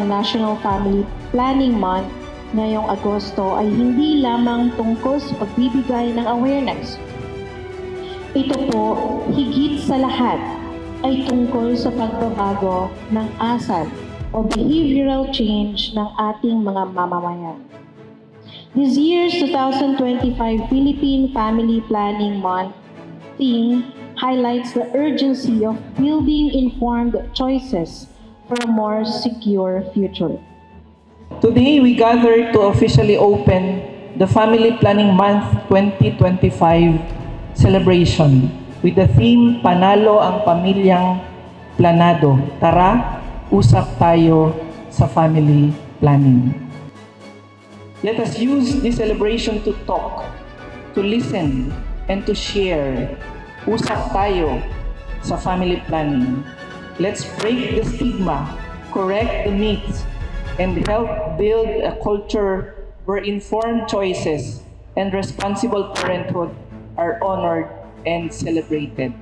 National Family Planning Month ngayong Agosto ay hindi lamang tungkol sa pagbibigay ng awareness. Ito po, higit sa lahat, ay tungkol sa pagbabago ng asal o behavioral change ng ating mga mamamayan. This year's 2025 Philippine Family Planning Month theme highlights the urgency of building informed choices for a more secure future. Today, we gather to officially open the Family Planning Month 2025 celebration with the theme, Panalo ang Pamilyang Planado. Tara, usap tayo sa family planning. Let us use this celebration to talk, to listen, and to share. Usap tayo sa family planning. Let's break the stigma, correct the myths, and help build a culture where informed choices and responsible parenthood are honored and celebrated.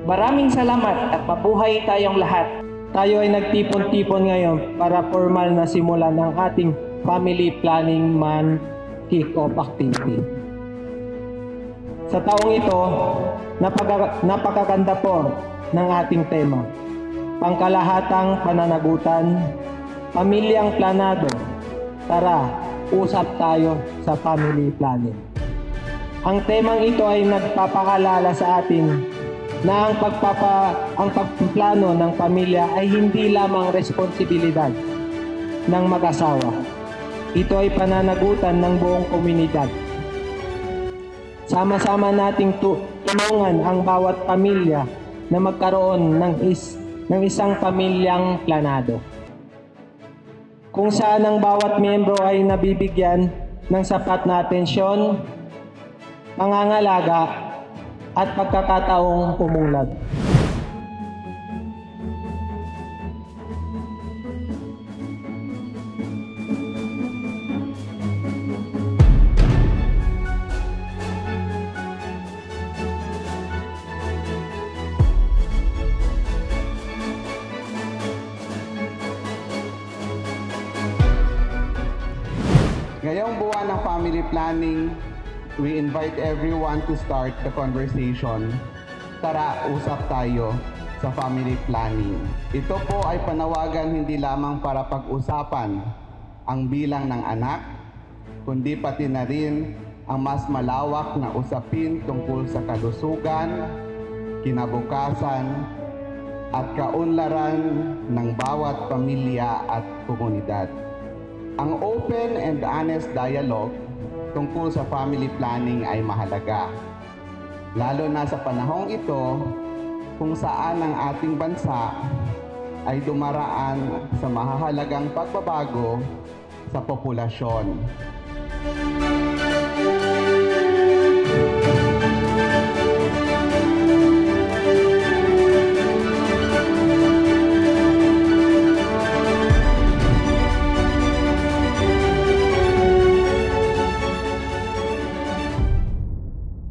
Maraming salamat at mabuhay tayong lahat. Tayo ay nagtipon-tipon ngayon para formal na simulan ng ating Family Planning Month Kick-Off Activity. Sa taong ito, napakaganda po ng ating tema. Pangkalahatang pananagutan, Pamilyang Planado. Tara, usap tayo sa family planning. Ang temang ito ay nagpapaalala sa atin na ang pagpaplano ng pamilya ay hindi lamang responsibilidad ng mag-asawa. Ito ay pananagutan ng buong komunidad. Sama-sama nating tulungan ang bawat pamilya na magkaroon ng isang pamilyang planado, kung saan ang bawat miyembro ay nabibigyan ng sapat na atensyon, pangangalaga, at pagkakataong umunlad. Ngayong buwan ng family planning, we invite everyone to start the conversation. Tara, usap tayo sa family planning. Ito po ay panawagan hindi lamang para pag-usapan ang bilang ng anak, kundi pati na rin ang mas malawak na usapin tungkol sa kalusugan, kinabukasan, at kaunlaran ng bawat pamilya at komunidad. Ang open and honest dialogue tungkol sa family planning ay mahalaga, lalo na sa panahong ito kung saan ang ating bansa ay dumaraan sa mahahalagang pagbabago sa populasyon.